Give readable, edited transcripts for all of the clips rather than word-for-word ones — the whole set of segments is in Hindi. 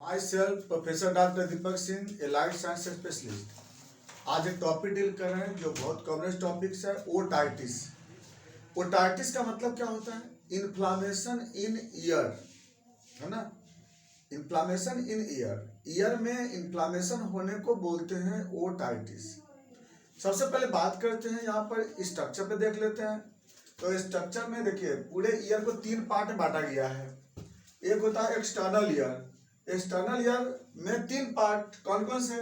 Myself, Professor Dr. Deepak Singh, a life science specialist. आज एक टॉपिक डील कर रहे हैं जो बहुत कॉमन टॉपिक्स है, ओटाइटिस। ओटाइटिस का मतलब क्या होता है? इन्फ्लामेशन इन ईयर, है ना। इन्फ्लामेशन इन ईयर, ईयर में इन्फ्लामेशन होने को बोलते हैं ओटाइटिस। सबसे पहले बात करते हैं, यहाँ पर स्ट्रक्चर पे देख लेते हैं। तो स्ट्रक्चर में देखिए, पूरे ईयर को तीन पार्ट में बांटा गया है। एक होता है एक्सटर्नल ईयर। एक्सटर्नल ईयर में तीन पार्ट कौन कौन से?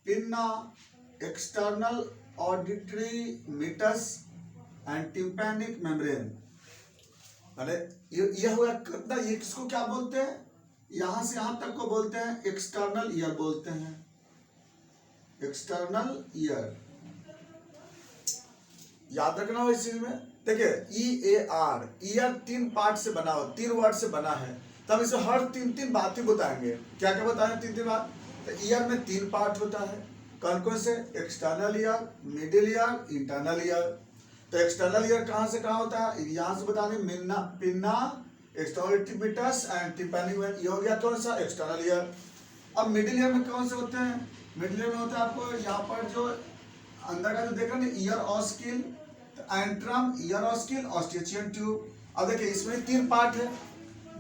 Pinna, external auditory meatus and tympanic membrane. अरे ये हुआ कितना, ये किसको क्या बोलते हैं? यहां से यहां तक को बोलते हैं एक्सटर्नल ईयर बोलते हैं। एक्सटर्नल ईयर याद रखना हो इस चीज में। देखिए EAR, ईयर तीन पार्ट से बना हो, तीन वर्ड से बना है। तो हम इसे हर तीन तीन बातें बताएंगे। क्या क्या बताएंगे? तीन तीन बात। तो ईयर में तीन पार्ट होता है। कौन कौन से? External ear, middle ear, internal ear. तो एक्सटर्नल ईयर कहाँ से कहाँ होता है? यहाँ से बता दें, पिन्ना, एक्सटर्नल एंड टिम्पैनिक। ये हो गया कौन सा? External ear. अब मिडिल ईयर में कौन से होते हैं? मिडिल ईयर में होता है आपको यहाँ पर जो अंदर का जो देख रहे हैं, ईयर ऑस्किल, एंट्रम, ईयर ऑस्किल, ऑस्टिचियन ट्यूब। अब देखिए इसमें तीन पार्ट है।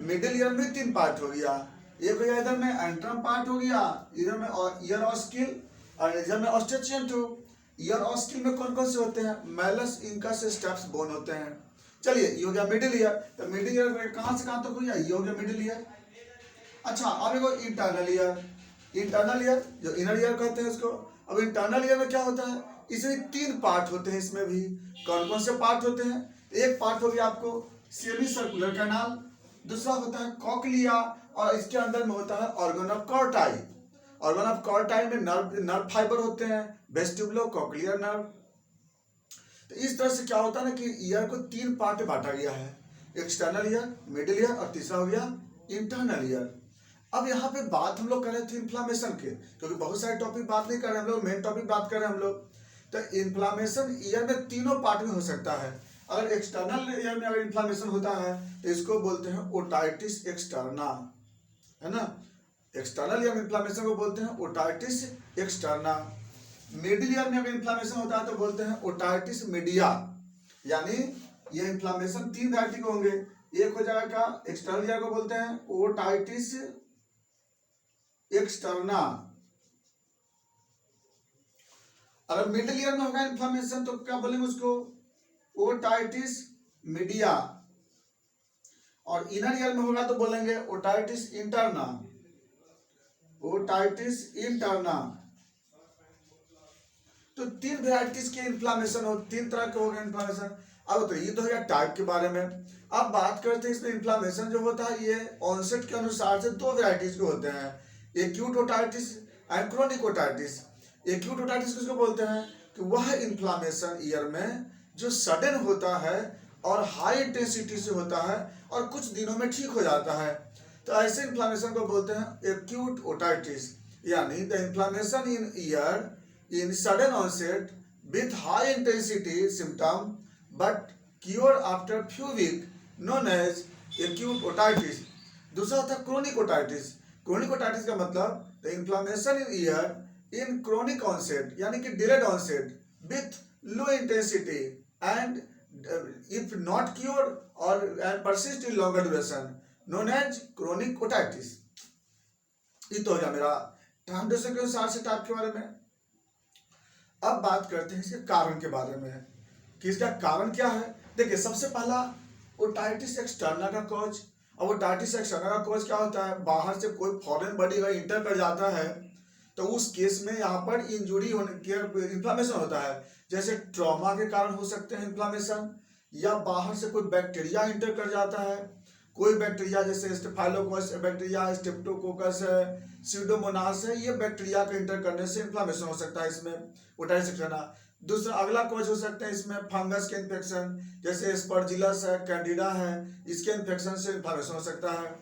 मिडिल ईयर में तीन पार्ट हो गया। एक हो गया इधर में एंट्रम पार्ट हो गया, इधर में ईयर ऑस्किल और इधर में ऑस्टिचियन ट्यूब। ईयर ऑस्किल में कौन कौन से होते हैं? मैलस, इंकस, स्टेप्स बोन होते हैं। चलिए ये हो गया मिडिल ईयर। तो मिडिल ईयर में कहाँ से कहाँ तक हो गया? ये हो गया मिडिल ईयर। अच्छा, अब देखो इंटरनल ईयर। इंटरनल ईयर जो इनर ईयर कहते हैं इसको। अब इंटरनल ईयर में क्या होता है? इसमें तीन पार्ट होते हैं। इसमें भी कौन कौन से पार्ट होते हैं? एक पार्ट हो गया आपको सेमी सर्कुलर कैनाल, दूसरा होता है कॉकलिया, और इसके अंदर में होता है organ of Corti. Organ of Corti में नर्व फाइबर होते हैं, वेस्टिबुलो कॉकलियर नर्व। तो इस तरह से क्या होता है ना कि ईयर को तीन पार्ट में बांटा गया है। एक्सटर्नल ईयर, मिडिल ईयर और तीसरा हो गया इंटरनल ईयर। अब यहाँ पे बात हम लोग कर रहे थे इन्फ्लामेशन के, क्योंकि बहुत सारे टॉपिक बात नहीं कर रहे हम लोग, मेन टॉपिक बात कर रहे हैं हम लोग। तो इन्फ्लामेशन ईयर में तीनों पार्ट में हो सकता है। अगर एक्सटर्नल ईयर में अगर इन्फ्लामेशन होता है तो इसको बोलते हैं ओटाइटिस एक्सटर्ना, है ना। एक्सटर्नल ईयर में इन्फ्लामेशन को बोलते हैं ओटाइटिस एक्सटर्ना। मिडिल ईयर में अगर इन्फ्लामेशन होता है तो बोलते हैं ओटाइटिस मीडिया। यानी ये इन्फ्लामेशन तीन वैरायटी के होंगे। एक हो जाएगा एक्सटर्नल ईयर को बोलते हैं ओटाइटिस एक्सटर्ना। अगर मिडिल ईयर में होगा इन्फ्लामेशन तो क्या बोलेंगे उसको? Otitis media. और इनर ईयर में होगा तो बोलेंगे ओटाइटिस इंटरना। Otitis interna. तो तीन वेराइटीज के इन्फ्लामेशन हो, तीन तरह के हो गए इन्फ्लामेशन। अब तो ये तो हो गया टाइप के बारे में। अब बात करते हैं इसमें इन्फ्लामेशन जो होता है ये ऑनसेट के अनुसार से दो वेराइटीज के होते हैं, acute otitis and chronic otitis. Acute otitis किसको बोलते हैं? कि वह इन्फ्लामेशन ईयर में जो सडन होता है और हाई इंटेंसिटी से होता है और कुछ दिनों में ठीक हो जाता है। तो ऐसे इन्फ्लामेशन को बोलते हैं एक्यूट ओटाइटिस। यानी the inflammation in year in sudden onset with high intensity symptom but cure after few week known as acute otitis। दूसरा होता है क्रोनिक ओटाइटिस। क्रोनिक ओटाइटिस का मतलब the inflammation in ear in chronic onset, यानी कि delayed onset with low intensity and if not cure और and persist in longer duration known as chronic otitis. ये तो हो गया मेरा ट्रांसड्यूसर के अनुसार से टाइप के बारे में। अब बात करते हैं इसके कारण के बारे में कि इसका कारण क्या है। देखिए सबसे पहला ओटाइटिस एक्सटर्ना का कॉज। अब ओटाइटिस एक्सटर्ना का कॉज क्या होता है? बाहर से कोई फॉरेन बॉडी अगर इंटर कर जाता है तो उस केस में यहाँ पर इंजुरी होने के इन्फ्लामेशन होता है। जैसे ट्रॉमा के कारण हो सकते हैं इन्फ्लामेशन, या बाहर से कोई बैक्टीरिया इंटर कर जाता है। कोई बैक्टीरिया जैसे स्टेफाइलोकोकस बैक्टीरिया, स्ट्रेप्टोकोकस है, स्यूडोमोनास है, ये बैक्टीरिया के इंटर करने से इन्फ्लामेशन हो सकता है इसमें ओटाइटिस एक्सटर्ना। दूसरा अगला कॉज हो सकते हैं इसमें फंगस के इन्फेक्शन, जैसे स्पर्जिलस है, कैंडिडा है, इसके इन्फेक्शन से इन्फ्लामेशन हो सकता है।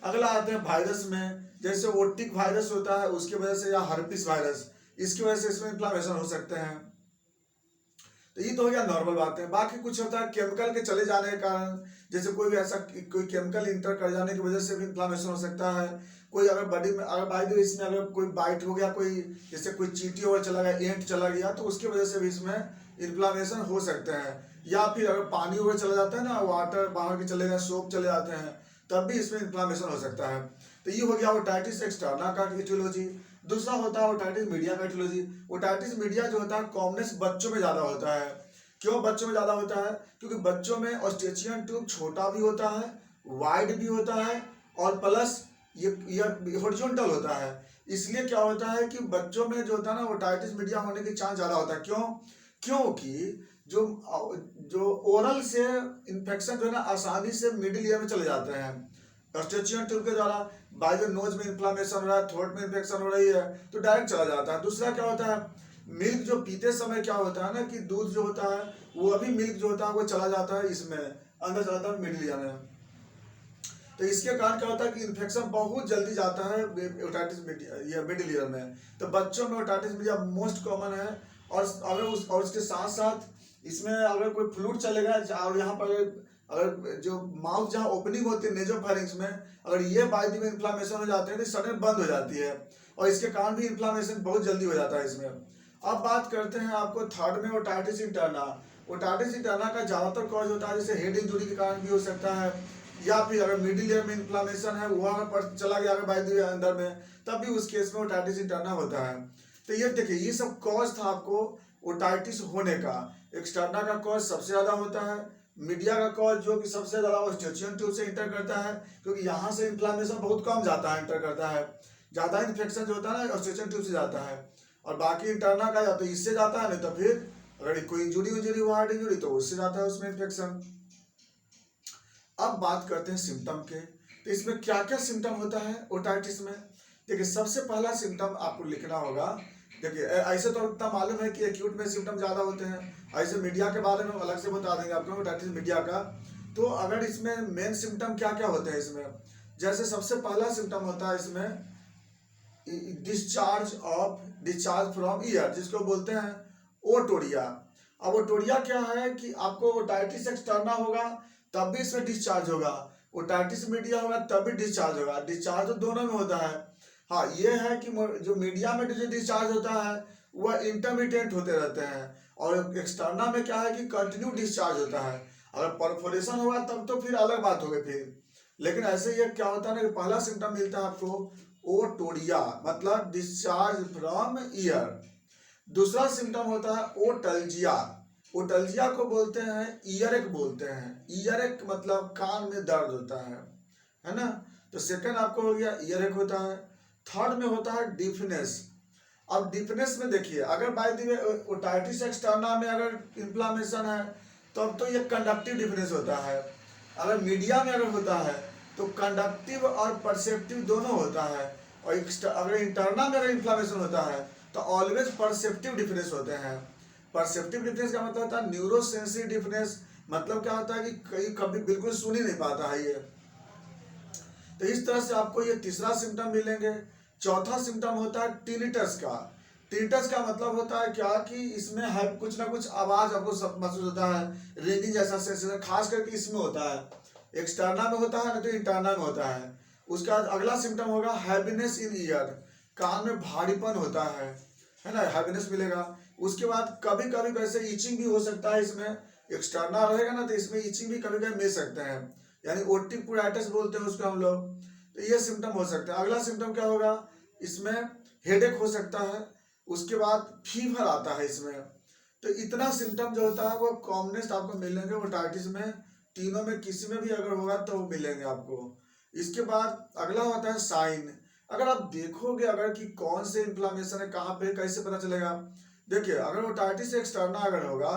अगला आते हैं वायरस में, जैसे ओटिक वायरस होता है उसकी वजह से, या हर्पिस वायरस, इसकी वजह से इसमें इन्फ्लामेशन हो सकते हैं। तो ये तो हो गया नॉर्मल बातें। बाकी कुछ होता है केमिकल के चले जाने के कारण, जैसे कोई भी ऐसा कोई केमिकल इंटर कर जाने की वजह से भी इन्फ्लामेशन हो सकता है। कोई अगर बॉडी में अगर बाय द वे इसमें अगर कोई बाइट हो गया, कोई जैसे कोई चींटी और चला गया, एंट चला गया, तो उसकी वजह से भी इसमें इन्फ्लामेशन हो सकते हैं। या फिर अगर पानी वगैरह चला जाता है ना, वाटर बाहर के चले गए, सोप चले जाते हैं, तब भी इसमें इन्फ्लामेशन हो सकता है। तो ये हो गया ओटाइटिस एक्सटर्ना का इटियोलॉजी। दूसरा होता है ओटाइटिस मीडिया का इटियोलॉजी। ओटाइटिस मीडिया जो होता है कॉमनेस बच्चों में ज़्यादा होता है। क्यों बच्चों में ज़्यादा होता है? क्योंकि बच्चों में ऑस्टेचियन ट्यूब छोटा भी होता है, वाइड भी होता है, और प्लस ये हॉरिजॉन्टल होता है। इसलिए क्या होता है कि बच्चों में जो होता है ना ओटाइटिस मीडिया होने की चांस ज़्यादा होता है। क्यों? क्योंकि जो ओरल से इन्फेक्शन जो है ना आसानी से मिडिल ईयर में चले जाते हैं ऑस्टेचियन ट्यूब के द्वारा। बाय द नोज में इन्फ्लामेशन हो रहा है, थ्रोट में इन्फेक्शन हो रही है, तो डायरेक्ट चला जाता है। दूसरा क्या होता है, मिल्क जो पीते समय क्या होता है ना कि दूध जो होता है वो अभी मिल्क जो होता है वो चला जाता है इसमें, अंदर चला जाता है मिडिल ईयर में। तो इसके कारण क्या होता है कि इन्फेक्शन बहुत जल्दी जाता है ओटाइटिस मीडिया मिडिल ईयर में। तो बच्चों में ओटाइटिस मीडिया मोस्ट कॉमन है। और अगर उसके साथ साथ इसमें अगर कोई फ्लूइड चलेगा और यहाँ पर अगर जो माउथ जहाँ ओपनिंग होती है नेजोफेरिंक्स में, अगर ये बाय द वे इन्फ्लामेशन हो जाते हैं तो सडन बंद हो जाती है, और इसके कारण भी इन्फ्लामेशन बहुत जल्दी हो जाता है इसमें। अब बात करते हैं आपको थर्ड में ओटाइटिस इंटरना। ओटाइटिस इंटरना का ज़्यादातर कॉज होता है जैसे हेड इंजुरी के कारण भी हो सकता है, या फिर अगर मिडिल ईयर में इन्फ्लामेशन है वो अगर चला गया अगर बाय द वे अंदर में, तब भी उस केस में ओटाइटिस इंटरना होता है। तो ये देखिए ये सब कॉज था आपको ओटाइटिस होने का। एक्सटर्ना का कॉज सबसे ज़्यादा होता है, मीडिया का कॉज जो कि सबसे ज़्यादा ऑस्टेचियन ट्यूब से इंटर करता है, क्योंकि यहाँ से इन्फ्लामेशन बहुत कम जाता है, इंटर करता है। ज़्यादा इन्फेक्शन जो होता है ना ऑस्टेचियन ट्यूब से जाता है, और बाकी इंटरना का या तो इससे जाता है, नहीं तो फिर अगर कोई इंजुरी हुआ हार्ट इंजुरी तो उससे जाता है उसमें इन्फेक्शन। अब बात करते हैं सिम्टम के। तो इसमें क्या क्या सिम्टम होता है ओटाइटिस में? देखिए सबसे पहला सिम्टम आपको लिखना होगा। देखिए ऐसे तो इतना मालूम है कि एक्यूट में सिम्टम ज़्यादा होते हैं, ऐसे मीडिया के बारे में अलग से बता देंगे आपको ओटाइटिस मीडिया का। तो अगर इसमें मेन सिम्टम क्या क्या होते हैं इसमें, जैसे सबसे पहला सिम्टम होता है इसमें डिस्चार्ज फ्रॉम ईयर, जिसको बोलते हैं ओटोरिया। अब ओटोरिया क्या है कि आपको ओटाइटिस एक्सटर्ना होगा तब भी इसमें डिस्चार्ज होगा, ओटाइटिस मीडिया होगा तब भी डिस्चार्ज होगा। डिस्चार्ज तो दोनों में होता है। हाँ ये है कि जो मीडिया में जो डिस्चार्ज होता है वह इंटरमिटेंट होते रहते हैं, और एक्सटर्ना में क्या है कि कंटिन्यू डिस्चार्ज होता है। अगर परफोरेशन होगा तब तो फिर अलग बात होगी फिर, लेकिन ऐसे ये क्या होता है ना कि पहला सिम्टम मिलता है आपको ओटोरिया, मतलब डिस्चार्ज फ्रॉम ईयर। दूसरा सिम्टम होता है ओटल्जिया। ओटल्जिया को बोलते हैं ईयर एक बोलते हैं, ईयर एक मतलब कान में दर्द होता है ना। तो सेकंड आपको हो गया ईयर एक होता है। थर्ड में होता है डिफनेस। अब डिफनेस में देखिए अगर by the way otitis externa में अगर इन्फ्लामेशन है तो अब तो ये कंडक्टिव डिफनेस होता है। अगर मीडिया में अगर होता है तो कंडक्टिव और परसेप्टिव दोनों होता है, और अगर इंटरना में अगर इन्फ्लामेशन होता है तो ऑलवेज परसेप्टिव डिफरेंस होते हैं। परसेप्टिव डिफरेंस का मतलब होता है न्यूरोसेंसरी डिफरेंस, मतलब क्या होता है कि कभी बिल्कुल सुन ही नहीं पाता है ये। तो इस तरह से आपको ये तीसरा सिम्टम मिलेंगे। चौथा सिम्टम होता है टिनिटस का। टिनिटस का मतलब होता है क्या कि इसमें है कुछ ना कुछ आवाज आपको महसूस होता है, रिंगिंग जैसा सेंसेशन, खास करके इसमें होता है। एक्सटर्ना में होता है ना तो इंटरना में होता है। उसका अगला सिम्टम होगा हैवीनेस इन ईयर, कान में भारीपन होता है ना, हैवीनेस मिलेगा। उसके बाद कभी कभी वैसे इचिंग भी हो सकता है इसमें, एक्सटर्ना रहेगा ना तो इसमें इचिंग भी कभी कभी मिल सकते हैं, यानी ओटिपुराइटिस बोलते हैं उसको हम लोग। तो ये सिम्टम हो सकता है। अगला सिम्टम क्या होगा, इसमें हेडेक हो सकता है, उसके बाद फीवर आता है इसमें। तो इतना सिम्टम जो होता है वो कॉमनेस्ट आपको मिलेंगे ओटाइटिस में, तीनों में किसी में भी अगर होगा तो वो मिलेंगे आपको। इसके बाद अगला होता है साइन। अगर आप देखोगे अगर कि कौन से इन्फ्लामेशन है कहाँ पे, कैसे पता चलेगा? देखिए अगर ओटाइटिस एक्सटर्ना अगर होगा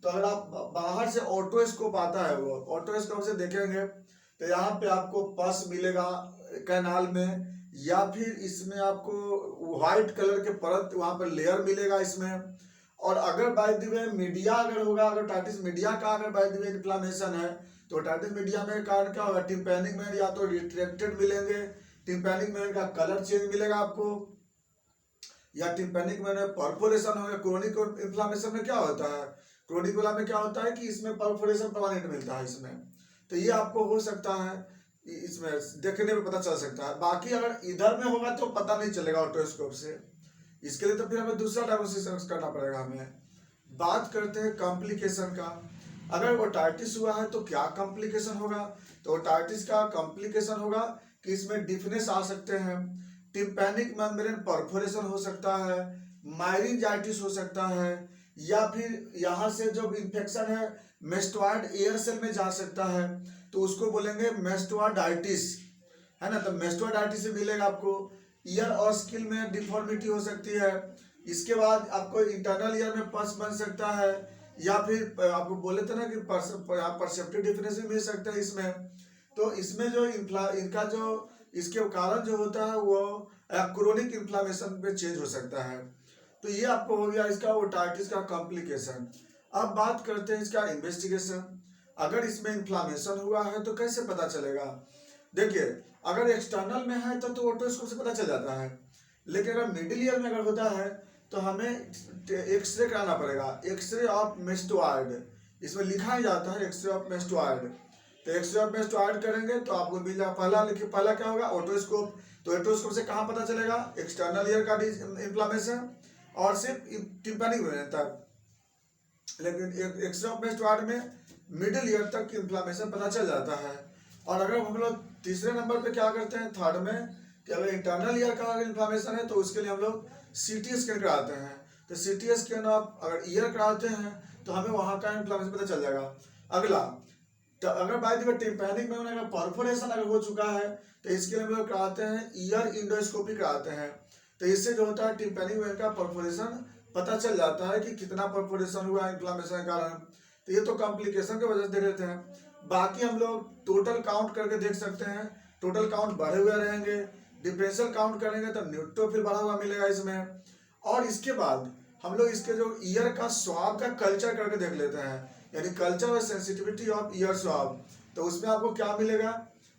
तो अगर आप बाहर से ऑटोस्कोप आता है, वो ऑटोस्कोप से देखेंगे तो यहाँ पे आपको पस मिलेगा कैनाल में, या फिर इसमें आपको व्हाइट कलर के परत वहाँ पर लेयर मिलेगा इसमें। और अगर बाय द वे मीडिया अगर होगा, अगर ओटाइटिस मीडिया का अगर बाय द वे इन्फ्लामेशन है तो ओटाइटिस मीडिया में कारण क्या होगा, टिम्पैनिक में या तो रिट्रैक्टेड मिलेंगे, टिम्पैनिक में का कलर चेंज मिलेगा आपको, या टिम्पैनिक में परफोरेशन होगा। क्रोनिक इन्फ्लामेशन में क्या होता है, क्रोनिक वाला में क्या होता है कि इसमें परफोरेशन परमानेंट मिलता है इसमें, तो ये आपको हो सकता है। इसमें देखने में पता चल सकता है। बाकी अगर इधर में होगा तो पता नहीं चलेगा ऑटोस्कोप से। इसके लिए तो फिर हमें दूसरा डायग्नोसिस करना पड़ेगा हमें। बात करते हैं कॉम्प्लिकेशन का। अगर ओटाइटिस हुआ है तो क्या कॉम्प्लिकेशन होगा? तो ओटाइटिस का कॉम्प्लिकेशन होगा कि इसमें डिफनेस आ सकते हैं, टिम्पैनिक मेम्ब्रेन परफोरेशन हो सकता है, मायरिंजाइटिस हो सकता है, या फिर यहाँ से जो इन्फेक्शन है मेस्टोइड एयर सेल में जा सकता है, तो उसको बोलेंगे मेस्टोइडाइटिस, है ना। तो मेस्टोइडाइटिस से मिलेगा आपको। ईयर और स्किन में डिफॉर्मिटी हो सकती है। इसके बाद आपको इंटरनल ईयर में पस बन सकता है, या फिर आपको बोले थे ना कि परसेप्टिव डिफरेंस भी मिल सकता है इसमें। तो इसमें जो इनका जो इसके कारण जो होता है वो क्रोनिक इन्फ्लामेशन पे चेंज हो सकता है। तो ये आपको हो गया इसका ओटाइटिस का कॉम्प्लिकेशन। अब बात करते हैं इसका इन्वेस्टिगेशन। अगर इसमें इन्फ्लामेशन हुआ है तो कैसे पता चलेगा? देखिए, अगर एक्सटर्नल में है तो ओटोस्कोप से पता चल जाता है, लेकिन अगर मिडिल ईयर में अगर होता है तो हमें एक्सरे कराना पड़ेगा, एक्सरे ऑफ मेस्टोइड। इसमें लिखा ही जाता है एक्सरे ऑफ मेस्टोइड। तो एक्सरे ऑफ मेस्टोइड करेंगे तो आपको मिल जाएगा। पहला क्या होगा? ओटोस्कोप। तो ओटोस्कोप से कहाँ पता चलेगा? एक्सटर्नल ईयर का इन्फ्लामेशन और सिर्फ टिम्पैनिक में तक। लेकिन एक्सरे ऑफ मेस्टोइड में मिडिल ईयर तक की इन्फ्लामेशन पता चल जाता है। और अगर हम लोग तीसरे नंबर पे क्या करते हैं, थर्ड में, कि अगर इंटरनल ईयर का अगर इन्फ्लामेशन है तो उसके लिए हम लोग सीटी स्कैन कराते हैं। तो सीटी स्कैन आप अगर ईयर कराते हैं तो हमें वहाँ का इन्फ्लामेशन पता चल जाएगा। अगला, तो अगर बाय द वे टिम्पैनिक में अगर परफोरेशन अगर हो चुका है तो इसके लिए हम लोग कराते हैं ईयर इंडोस्कोपी कराते हैं। तो इससे जो होता है टिम्पैनिक में का परफोरेशन पता चल जाता है कि कितना परफोरेशन हुआ इन्फ्लामेशन के कारण। तो ये तो कॉम्प्लिकेशन की वजह से देख लेते हैं। बाकी हम लोग टोटल काउंट करके देख सकते हैं, टोटल काउंट बढ़े हुए रहेंगे। डिफरेंशियल काउंट करेंगे तो न्यूट्रोफिल बढ़ा हुआ मिलेगा इसमें। और इसके बाद हम लोग इसके जो ईयर का स्वाब का कल्चर करके देख लेते हैं, यानी कल्चर और सेंसिटिविटी ऑफ ईयर स्वाब। तो उसमें आपको क्या मिलेगा?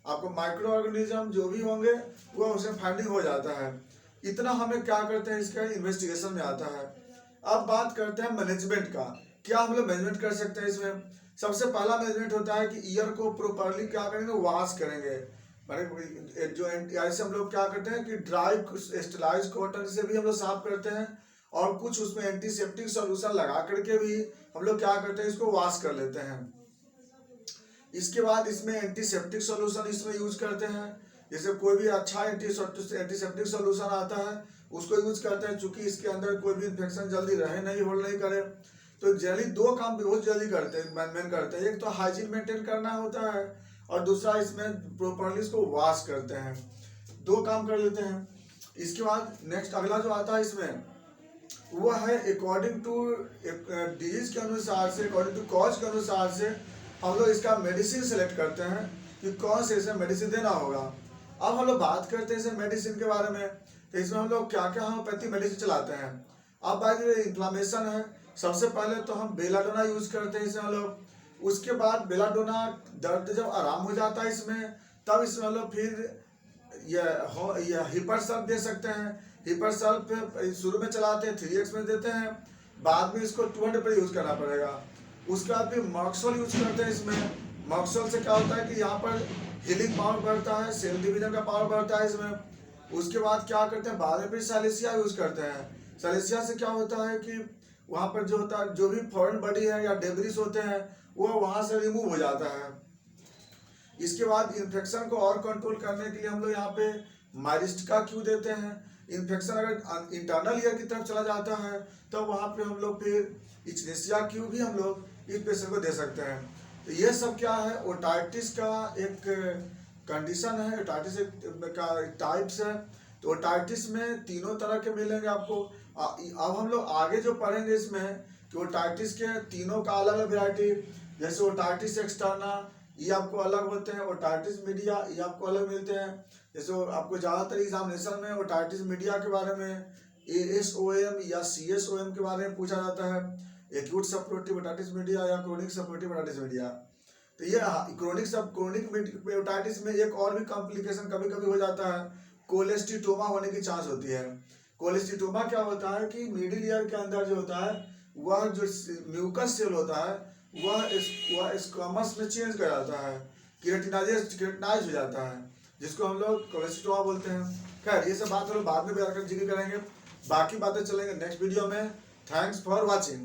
आपको माइक्रो ऑर्गेनिज्म जो भी होंगे वो उसमें फाइंडिंग हो जाता है। इतना हमें क्या करते हैं इसका इन्वेस्टिगेशन में आता है। अब बात करते हैं मैनेजमेंट का। क्या हम लोग मैनेजमेंट कर सकते हैं इसमें? सबसे पहला मैनेजमेंट होता है कि ईयर को प्रॉपरली क्या करेंगे, वॉश करेंगे। जो ऐसे हम लोग क्या करते हैं कि ड्राई स्टेलाइज कॉटन से भी हम लोग साफ करते हैं, और कुछ उसमें एंटीसेप्टिक सॉल्यूशन लगा करके भी हम लोग क्या करते हैं, इसको वॉश कर लेते हैं। इसके बाद इसमें एंटीसेप्टिक सॉल्यूशन इसमें यूज करते हैं। जैसे कोई भी अच्छा एंटीसेप्टिक सॉल्यूशन आता है उसको यूज करते हैं, चूंकि इसके अंदर कोई भी इन्फेक्शन जल्दी रहे नहीं, होल्ड नहीं करे। तो जनरली दो काम बहुत जल्दी करते हैं, मैन करते हैं। एक तो हाइजीन मेंटेन करना होता है, और दूसरा इसमें प्रॉपरली इसको वॉश करते हैं। दो काम कर लेते हैं। इसके बाद नेक्स्ट अगला जो आता है इसमें वो है अकॉर्डिंग टू डिजीज के अनुसार से, अकॉर्डिंग टू कॉज के अनुसार से हम लोग इसका मेडिसिन सेलेक्ट करते हैं कि कौन से इसे मेडिसिन देना होगा। अब हम लोग बात करते हैं इसे मेडिसिन के बारे में। तो इसमें हम लोग क्या क्या होम्योपैथी मेडिसिन चलाते हैं। अब बात इन्फ्लामेशन है, सबसे पहले तो हम बेलाडोना यूज करते हैं इसमें हम लोग। उसके बाद बेलाडोना दर्द जब आराम हो जाता है इसमें, तब इसमें हम लोग फिर यह हिपर सल्फ दे सकते हैं। हिपर सल्फ शुरू में चलाते हैं 3x में देते हैं, बाद में इसको 200 पर यूज करना पड़ेगा। उसके बाद फिर मॉक्सोल यूज करते हैं इसमें। मॉक्सोल से क्या होता है कि यहाँ पर हीलिंग पावर बढ़ता है, सेल डिवीजन का पावर बढ़ता है इसमें। उसके बाद क्या करते हैं, बाद में फिर साइलेसिया यूज करते हैं। साइलेसिया से क्या होता है कि वहाँ पर जो होता है, जो भी फॉरेन बॉडी है या डेब्रिस होते हैं वो वहाँ से रिमूव हो जाता है। इसके बाद इन्फेक्शन को और कंट्रोल करने के लिए हम लोग यहाँ पे माइरिस्टिका क्यू देते हैं। इन्फेक्शन अगर इंटरनल ईयर की तरफ चला जाता है तो वहाँ पे हम लोग फिर इचनेसिया क्यू भी हम लोग इस पेशेंट को दे सकते हैं। तो ये सब क्या है, ओटाइटिस का एक कंडीशन है, ओटाइटिस का टाइप्स है। तो ओटाइटिस में तीनों तरह के मिलेंगे आपको। अब हम लोग आगे जो पढ़ेंगे इसमें कि ओटाइटिस के तीनों का अलग अलग वेराइटी, जैसे ओटाइटिस एक्सटर्ना ये आपको अलग होते हैं, ओटाइटिस मीडिया ये आपको अलग मिलते हैं। जैसे आपको ज़्यादातर एग्जामिनेशन में ओटाइटिस मीडिया के बारे में ASOM या CSOM के बारे में पूछा जाता है, एक्यूट सपोर्टिव ओटाइटिस मीडिया या क्रोनिक सपोर्टिव ओटाइटिस मीडिया। तो ये क्रोनिक ओटाइटिस में एक और भी कॉम्प्लिकेशन कभी कभी हो जाता है, कोलेस्टिटोमा होने की चांस होती है। कोलेस्टिटोमा क्या होता है कि मिडिल ईयर के अंदर जो होता है वह जो म्यूकस सेल होता है वह स्क्वामस में चेंज कर जाता है। केराटिनाइज हो जाता है, जिसको हम लोग कोलेस्ट्रॉल बोलते हैं। खैर ये सब बात हम लोग बाद में जिक्र करेंगे, बाकी बातें चलेंगे नेक्स्ट वीडियो में। Thanks for watching.